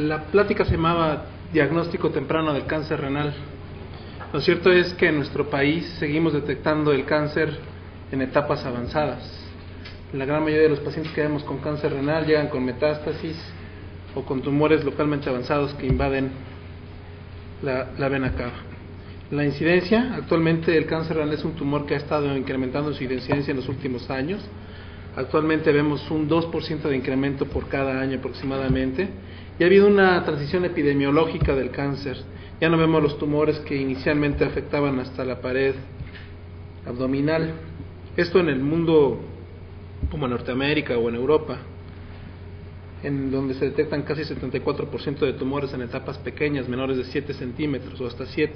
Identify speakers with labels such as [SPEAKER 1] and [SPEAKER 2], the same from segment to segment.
[SPEAKER 1] La plática se llamaba diagnóstico temprano del cáncer renal. Lo cierto es que en nuestro país seguimos detectando el cáncer en etapas avanzadas. La gran mayoría de los pacientes que vemos con cáncer renal llegan con metástasis o con tumores localmente avanzados que invaden la vena cava. La incidencia, actualmente el cáncer renal es un tumor que ha estado incrementando su incidencia en los últimos años. Actualmente vemos un 2% de incremento por cada año aproximadamente, y ha habido una transición epidemiológica del cáncer. Ya no vemos los tumores que inicialmente afectaban hasta la pared abdominal. Esto en el mundo como en Norteamérica o en Europa, en donde se detectan casi 74% de tumores en etapas pequeñas, menores de 7 centímetros o hasta 7.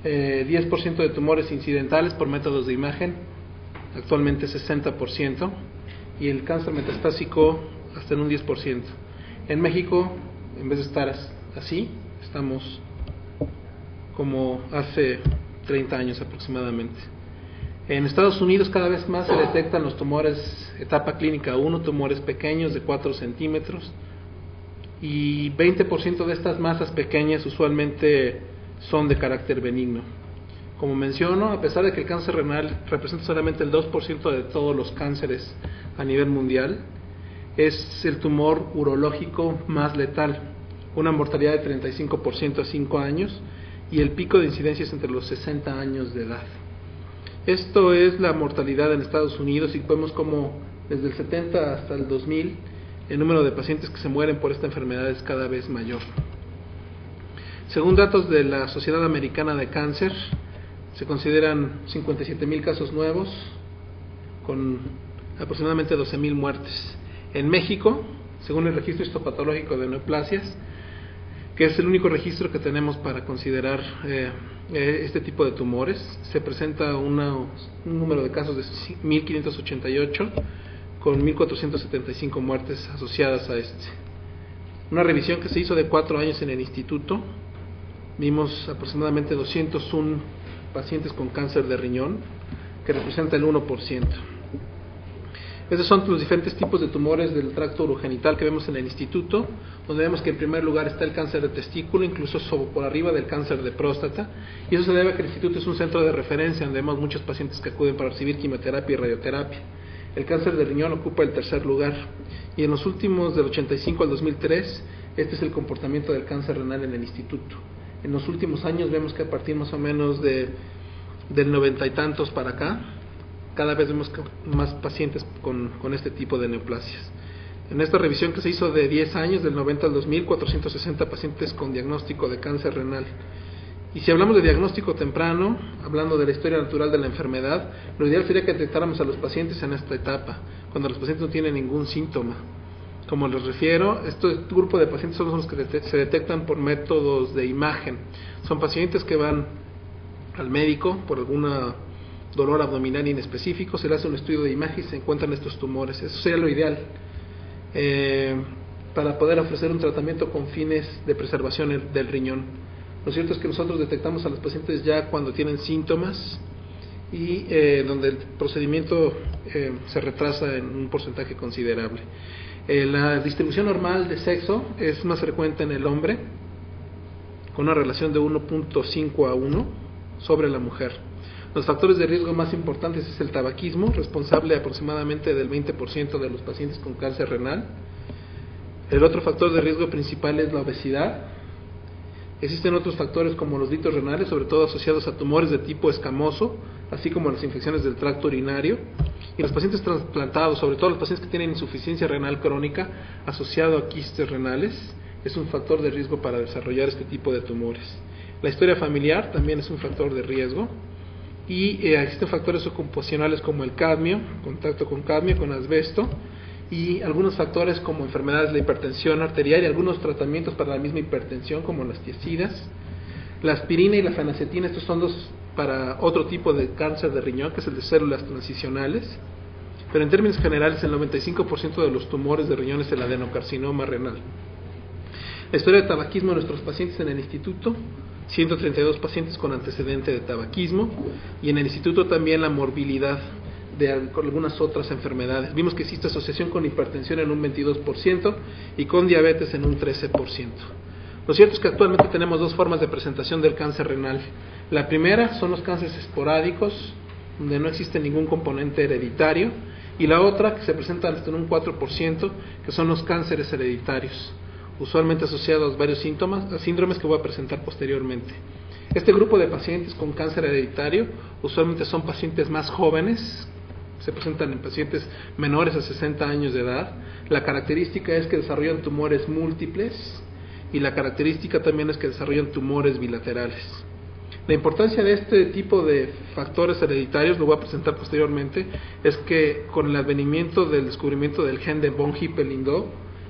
[SPEAKER 1] 10% de tumores incidentales por métodos de imagen, actualmente 60%, y el cáncer metastásico hasta en un 10%. En México, en vez de estar así, estamos como hace 30 años aproximadamente. En Estados Unidos cada vez más se detectan los tumores etapa clínica 1, tumores pequeños de 4 centímetros, y 20% de estas masas pequeñas usualmente son de carácter benigno. Como menciono, a pesar de que el cáncer renal representa solamente el 2% de todos los cánceres a nivel mundial, es el tumor urológico más letal, una mortalidad de 35% a 5 años, y el pico de incidencia es entre los 60 años de edad. Esto es la mortalidad en Estados Unidos, y vemos como desde el 70 hasta el 2000 el número de pacientes que se mueren por esta enfermedad es cada vez mayor. Según datos de la Sociedad Americana de Cáncer, se consideran 57,000 casos nuevos con aproximadamente 12,000 muertes. En México, según el registro histopatológico de neoplasias, que es el único registro que tenemos para considerar este tipo de tumores, se presenta un número de casos de 1,588 con 1,475 muertes asociadas a este. Una revisión que se hizo de 4 años en el instituto, vimos aproximadamente 201 pacientes con cáncer de riñón, que representa el 1%. Esos son los diferentes tipos de tumores del tracto urogenital que vemos en el instituto, donde vemos que en primer lugar está el cáncer de testículo, incluso por arriba del cáncer de próstata, y eso se debe a que el instituto es un centro de referencia donde vemos muchos pacientes que acuden para recibir quimioterapia y radioterapia. El cáncer de riñón ocupa el tercer lugar, y en los últimos del 85 al 2003, este es el comportamiento del cáncer renal en el instituto. En los últimos años vemos que a partir más o menos del 90 y tantos para acá, cada vez vemos más pacientes con este tipo de neoplasias. En esta revisión que se hizo de 10 años, del 90 al 2000, 460 pacientes con diagnóstico de cáncer renal. Y si hablamos de diagnóstico temprano, hablando de la historia natural de la enfermedad, lo ideal sería que detectáramos a los pacientes en esta etapa, cuando los pacientes no tienen ningún síntoma. Como les refiero, este grupo de pacientes son los que se detectan por métodos de imagen. Son pacientes que van al médico por algún dolor abdominal inespecífico, se le hace un estudio de imagen y se encuentran estos tumores. Eso sería lo ideal para poder ofrecer un tratamiento con fines de preservación del riñón. Lo cierto es que nosotros detectamos a los pacientes ya cuando tienen síntomas y donde el procedimiento se retrasa en un porcentaje considerable. La distribución normal de sexo es más frecuente en el hombre, con una relación de 1.5 a 1 sobre la mujer. Los factores de riesgo más importantes es el tabaquismo, responsable aproximadamente del 20% de los pacientes con cáncer renal. El otro factor de riesgo principal es la obesidad. Existen otros factores como los litos renales, sobre todo asociados a tumores de tipo escamoso, así como las infecciones del tracto urinario. Y los pacientes trasplantados, sobre todo los pacientes que tienen insuficiencia renal crónica asociado a quistes renales, es un factor de riesgo para desarrollar este tipo de tumores. La historia familiar también es un factor de riesgo. Y existen factores ocupacionales como el cadmio, contacto con cadmio, con asbesto, y algunos factores como enfermedades de la hipertensión arterial y algunos tratamientos para la misma hipertensión como las tiazidas. La aspirina y la fenacetina, estos son dos para otro tipo de cáncer de riñón, que es el de células transicionales, pero en términos generales el 95% de los tumores de riñón es el adenocarcinoma renal. La historia de tabaquismo de nuestros pacientes en el instituto: 132 pacientes con antecedente de tabaquismo, y en el instituto también la morbilidad con algunas otras enfermedades. Vimos que existe asociación con hipertensión en un 22% y con diabetes en un 13%. Lo cierto es que actualmente tenemos dos formas de presentación del cáncer renal. La primera son los cánceres esporádicos, donde no existe ningún componente hereditario, y la otra, que se presenta hasta en un 4%, que son los cánceres hereditarios, usualmente asociados a varios síndromes que voy a presentar posteriormente. Este grupo de pacientes con cáncer hereditario usualmente son pacientes más jóvenes, se presentan en pacientes menores a 60 años de edad. La característica es que desarrollan tumores múltiples y la característica también es que desarrollan tumores bilaterales. La importancia de este tipo de factores hereditarios, lo voy a presentar posteriormente, es que con el advenimiento del descubrimiento del gen de von Hippel-Lindau,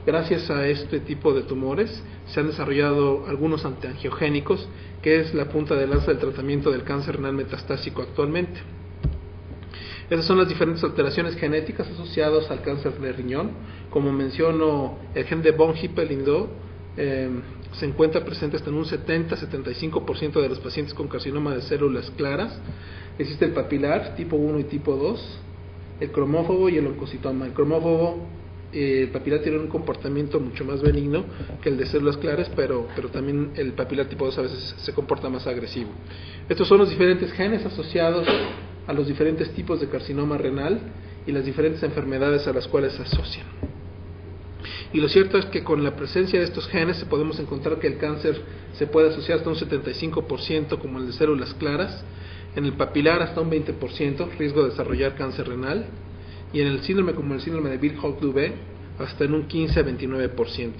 [SPEAKER 1] gracias a este tipo de tumores, se han desarrollado algunos antiangiogénicos, que es la punta de lanza del tratamiento del cáncer renal metastásico actualmente. Esas son las diferentes alteraciones genéticas asociadas al cáncer de riñón. Como menciono, el gen de von Hippel-Lindau se encuentra presente hasta en un 70-75% de los pacientes con carcinoma de células claras. Existe el papilar tipo 1 y tipo 2, el cromófobo y el oncocitoma. El cromófobo, el papilar tiene un comportamiento mucho más benigno que el de células claras, pero también el papilar tipo 2 a veces se comporta más agresivo. Estos son los diferentes genes asociados a los diferentes tipos de carcinoma renal y las diferentes enfermedades a las cuales se asocian. Y lo cierto es que con la presencia de estos genes podemos encontrar que el cáncer se puede asociar hasta un 75% como el de células claras, en el papilar hasta un 20% riesgo de desarrollar cáncer renal, y en el síndrome como el síndrome de Bill-Hogg-Dubé hasta en un 15-29%.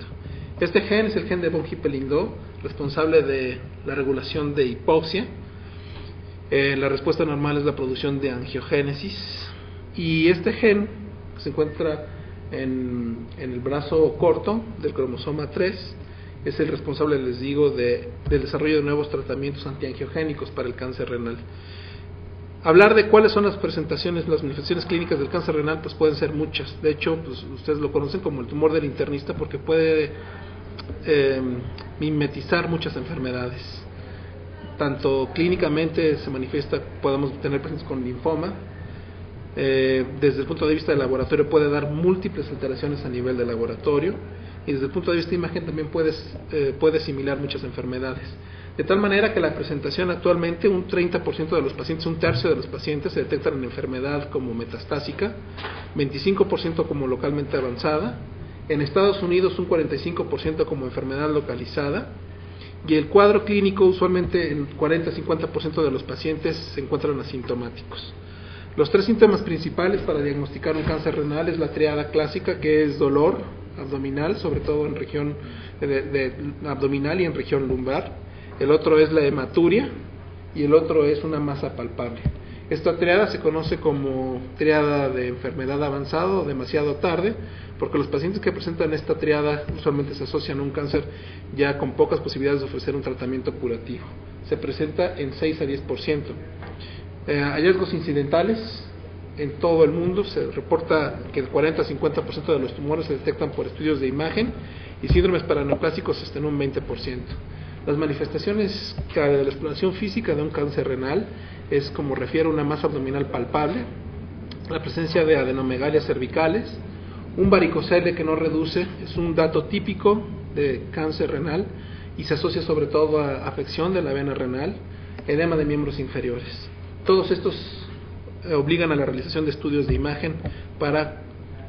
[SPEAKER 1] Este gen es el gen de von Hippel-Lindau, responsable de la regulación de hipoxia. La respuesta normal es la producción de angiogénesis, y este gen se encuentra en el brazo corto del cromosoma 3, es el responsable, les digo, del desarrollo de nuevos tratamientos antiangiogénicos para el cáncer renal. Hablar de cuáles son las presentaciones, las manifestaciones clínicas del cáncer renal, pues pueden ser muchas. De hecho, pues ustedes lo conocen como el tumor del internista porque puede mimetizar muchas enfermedades. Tanto clínicamente se manifiesta, podemos tener pacientes con linfoma. Desde el punto de vista del laboratorio puede dar múltiples alteraciones a nivel de laboratorio, y desde el punto de vista de imagen también puede asimilar muchas enfermedades, de tal manera que la presentación actualmente un 30% de los pacientes, un tercio de los pacientes se detectan en enfermedad como metastásica, 25% como localmente avanzada, en Estados Unidos un 45% como enfermedad localizada, y el cuadro clínico usualmente en 40-50% de los pacientes se encuentran asintomáticos. Los tres síntomas principales para diagnosticar un cáncer renal es la triada clásica, que es dolor abdominal, sobre todo en región abdominal y en región lumbar. El otro es la hematuria y el otro es una masa palpable. Esta triada se conoce como triada de enfermedad avanzada o demasiado tarde, porque los pacientes que presentan esta triada usualmente se asocian a un cáncer ya con pocas posibilidades de ofrecer un tratamiento curativo. Se presenta en 6-10%. Hallazgos incidentales en todo el mundo, se reporta que el 40-50% de los tumores se detectan por estudios de imagen, y síndromes paraneoplásicos hasta en un 20%. Las manifestaciones de la exploración física de un cáncer renal es, como refiero, una masa abdominal palpable, la presencia de adenomegalias cervicales, un varicocele que no reduce, es un dato típico de cáncer renal y se asocia sobre todo a afección de la vena renal, edema de miembros inferiores. Todos estos obligan a la realización de estudios de imagen para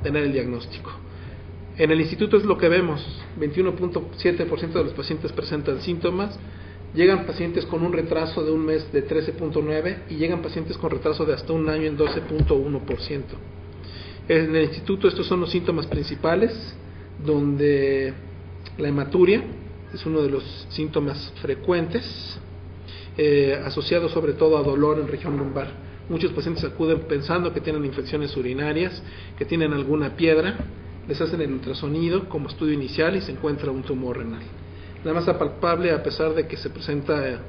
[SPEAKER 1] tener el diagnóstico. En el instituto es lo que vemos, 21.7% de los pacientes presentan síntomas, llegan pacientes con un retraso de un mes de 13.9% y llegan pacientes con retraso de hasta un año en 12.1%. En el instituto estos son los síntomas principales, donde la hematuria es uno de los síntomas frecuentes, asociado sobre todo a dolor en región lumbar. Muchos pacientes acuden pensando que tienen infecciones urinarias, que tienen alguna piedra, les hacen el ultrasonido como estudio inicial y se encuentra un tumor renal. La masa palpable, a pesar de que se presenta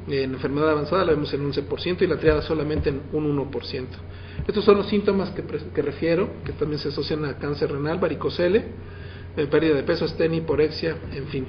[SPEAKER 1] en enfermedad avanzada, la vemos en un 11% y la triada solamente en un 1%. Estos son los síntomas que refiero, que también se asocian a cáncer renal, varicocele, pérdida de peso, astenia, hiporexia, en fin.